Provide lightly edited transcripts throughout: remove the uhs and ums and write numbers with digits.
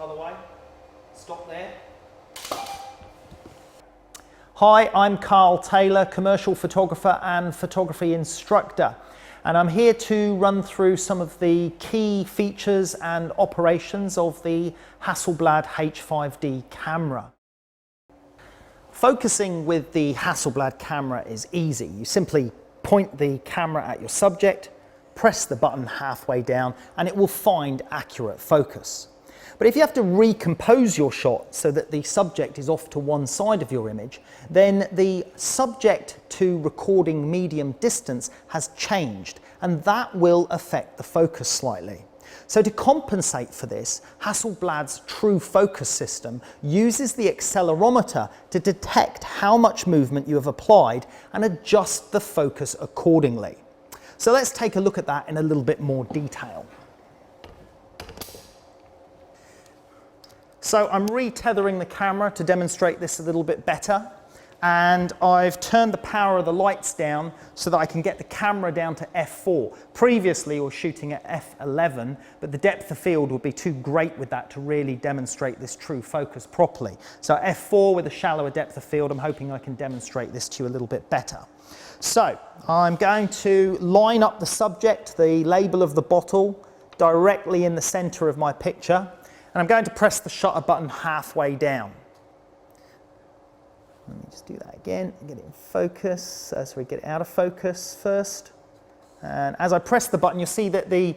by the way. Stop there. Hi, I'm Karl Taylor, commercial photographer and photography instructor. And I'm here to run through some of the key features and operations of the Hasselblad H5D camera. Focusing with the Hasselblad camera is easy. You simply point the camera at your subject, press the button halfway down, and it will find accurate focus. But if you have to recompose your shot so that the subject is off to one side of your image, then the subject to recording medium distance has changed, and that will affect the focus slightly. So to compensate for this, Hasselblad's true focus system uses the accelerometer to detect how much movement you have applied and adjust the focus accordingly. So let's take a look at that in a little bit more detail. So I'm retethering the camera to demonstrate this a little bit better, and I've turned the power of the lights down so that I can get the camera down to f4. Previously I was shooting at f11, but the depth of field would be too great with that to really demonstrate this true focus properly. So f4 with a shallower depth of field, I'm hoping I can demonstrate this to you a little bit better. So I'm going to line up the subject, the label of the bottle, directly in the center of my picture. And I'm going to press the shutter button halfway down. Let me just do that again and get it in focus. So we get it out of focus first. And as I press the button, you'll see that the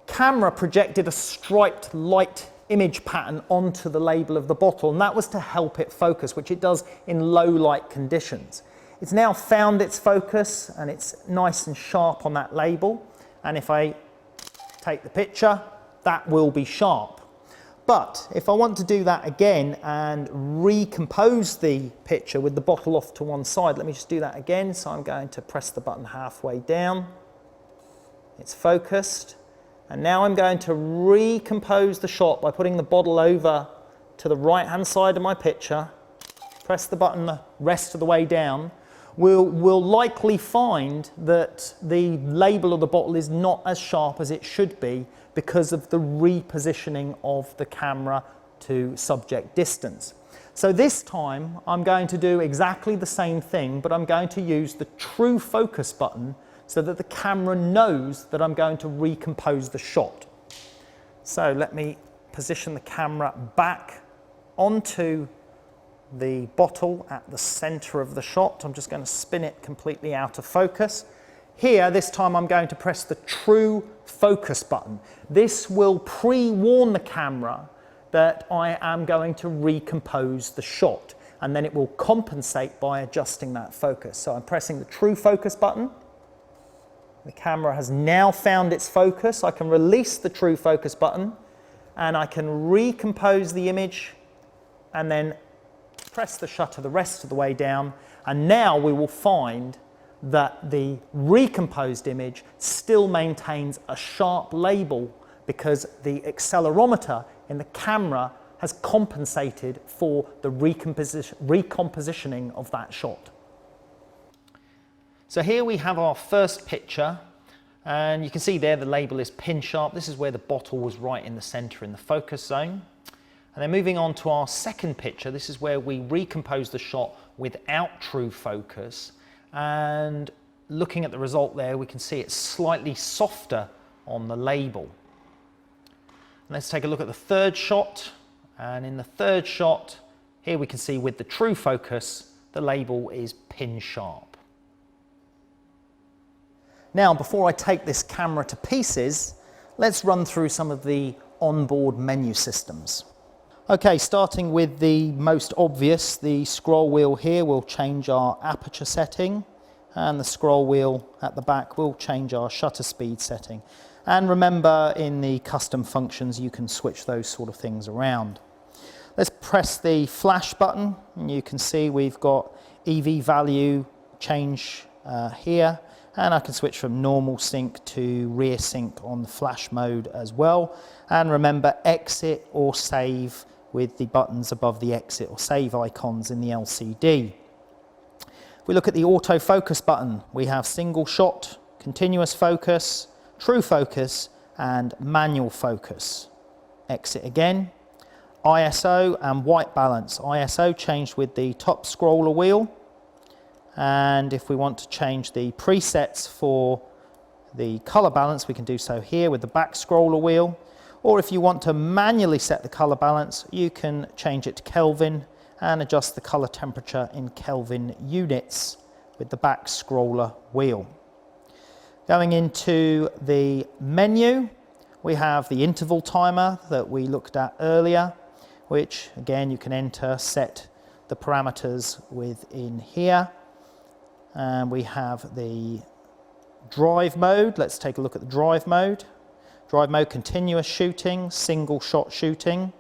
camera projected a striped light image pattern onto the label of the bottle, and that was to help it focus, which it does in low light conditions. It's now found its focus and it's nice and sharp on that label. And if I take the picture, that will be sharp. But if I want to do that again and recompose the picture with the bottle off to one side, let me just do that again. So I'm going to press the button halfway down. It's focused. And now I'm going to recompose the shot by putting the bottle over to the right-hand side of my picture. Press the button the rest of the way down. We'll likely find that the label of the bottle is not as sharp as it should be because of the repositioning of the camera to subject distance. So this time I'm going to do exactly the same thing, but I'm going to use the true focus button so that the camera knows that I'm going to recompose the shot. So let me position the camera back onto the bottle at the center of the shot. I'm just going to spin it completely out of focus. Here, this time I'm going to press the true focus button. This will pre-warn the camera that I am going to recompose the shot, and then it will compensate by adjusting that focus. So I'm pressing the true focus button. The camera has now found its focus. I can release the true focus button and I can recompose the image and then press the shutter the rest of the way down, and now we will find that the recomposed image still maintains a sharp label because the accelerometer in the camera has compensated for the recompositioning of that shot. So here we have our first picture, and you can see there the label is pin sharp. This is where the bottle was right in the center in the focus zone. And then moving on to our second picture, this is where we recompose the shot without true focus. And looking at the result there, we can see it's slightly softer on the label. And let's take a look at the third shot. And in the third shot, here we can see with the true focus, the label is pin sharp. Now, before I take this camera to pieces, let's run through some of the onboard menu systems. Okay, starting with the most obvious, the scroll wheel here will change our aperture setting, and the scroll wheel at the back will change our shutter speed setting. And remember, in the custom functions, you can switch those sort of things around. Let's press the flash button, and you can see we've got EV value change here, and I can switch from normal sync to rear sync on the flash mode as well. And remember, exit or save with the buttons above the exit or save icons in the LCD. If we look at the autofocus button, we have single shot, continuous focus, true focus, and manual focus. Exit again, ISO and white balance. ISO changed with the top scroller wheel, and if we want to change the presets for the color balance, we can do so here with the back scroller wheel, or if you want to manually set the color balance, you can change it to Kelvin and adjust the color temperature in Kelvin units with the back scroller wheel. Going into the menu, we have the interval timer that we looked at earlier, which again you can enter, set the parameters within here. And we have the drive mode. Let's take a look at the drive mode. Drive mode, continuous shooting, single shot shooting.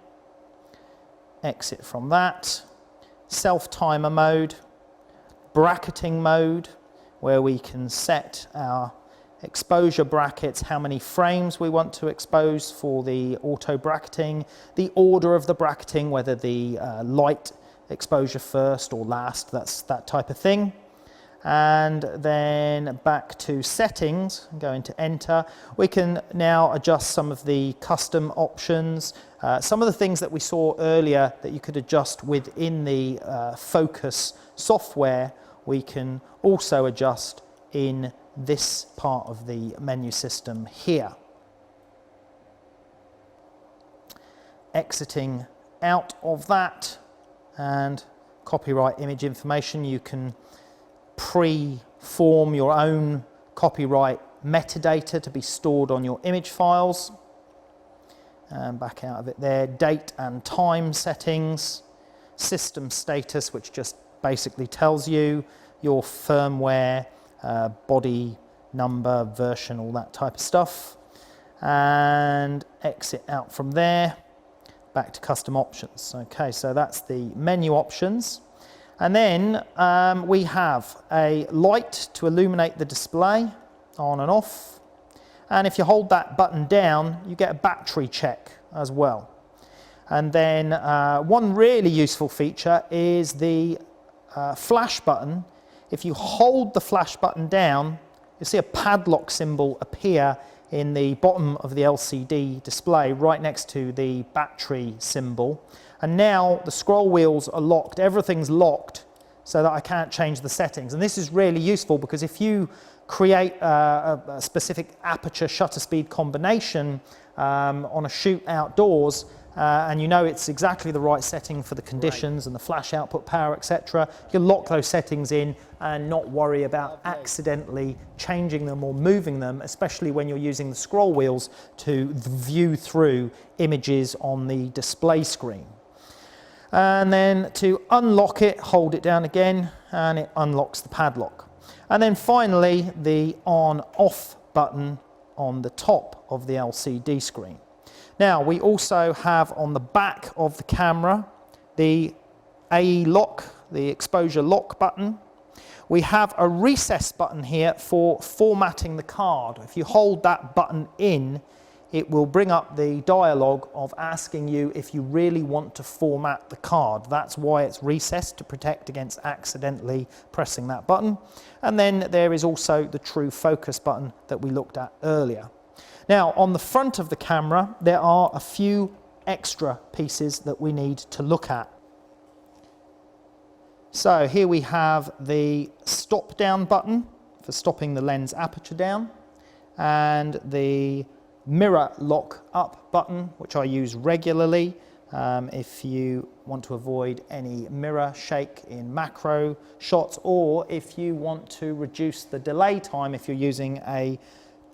Exit from that. Self-timer mode, bracketing mode, where we can set our exposure brackets, how many frames we want to expose for the auto bracketing, the order of the bracketing, whether the light exposure first or last, that's that type of thing. And then back to settings, going to enter. We can now adjust some of the custom options, some of the things that we saw earlier that you could adjust within the Phocus software, we can also adjust in this part of the menu system here. Exiting out of that, and copyright image information, you can pre-form your own copyright metadata to be stored on your image files. And back out of it there, date and time settings, system status, which just basically tells you your firmware, body number, version, all that type of stuff. And exit out from there, back to custom options. Okay, so that's the menu options. And then we have a light to illuminate the display, on and off. And if you hold that button down, you get a battery check as well. And then one really useful feature is the flash button. If you hold the flash button down, you'll see a padlock symbol appear in the bottom of the LCD display right next to the battery symbol. And now the scroll wheels are locked, everything's locked, so that I can't change the settings. And this is really useful because if you create a specific aperture shutter speed combination on a shoot outdoors, and you know it's exactly the right setting for the conditions and the flash output power, etc. You can lock those settings in and not worry about accidentally changing them or moving them, especially when you're using the scroll wheels to view through images on the display screen. And then to unlock it, hold it down again, and it unlocks the padlock. And then finally, the on-off button on the top of the LCD screen. Now, we also have on the back of the camera the AE lock, the exposure lock button. We have a recess button here for formatting the card. If you hold that button in, it will bring up the dialog of asking you if you really want to format the card. That's why it's recessed, to protect against accidentally pressing that button. And then there is also the true focus button that we looked at earlier. Now, on the front of the camera, there are a few extra pieces that we need to look at. So here we have the stop down button for stopping the lens aperture down, and the mirror lock up button, which I use regularly if you want to avoid any mirror shake in macro shots, or if you want to reduce the delay time if you're using a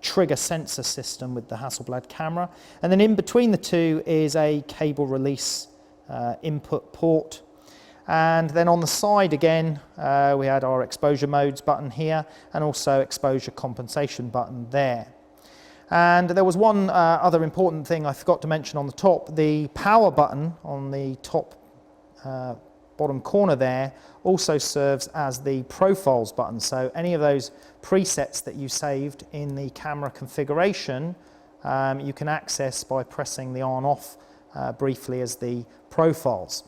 trigger sensor system with the Hasselblad camera. And then in between the two is a cable release input port. And then on the side again, we had our exposure modes button here, and also exposure compensation button there. And there was one other important thing I forgot to mention on the top. The power button on the top bottom corner there also serves as the profiles button. So any of those presets that you saved in the camera configuration, you can access by pressing the on-off briefly as the profiles.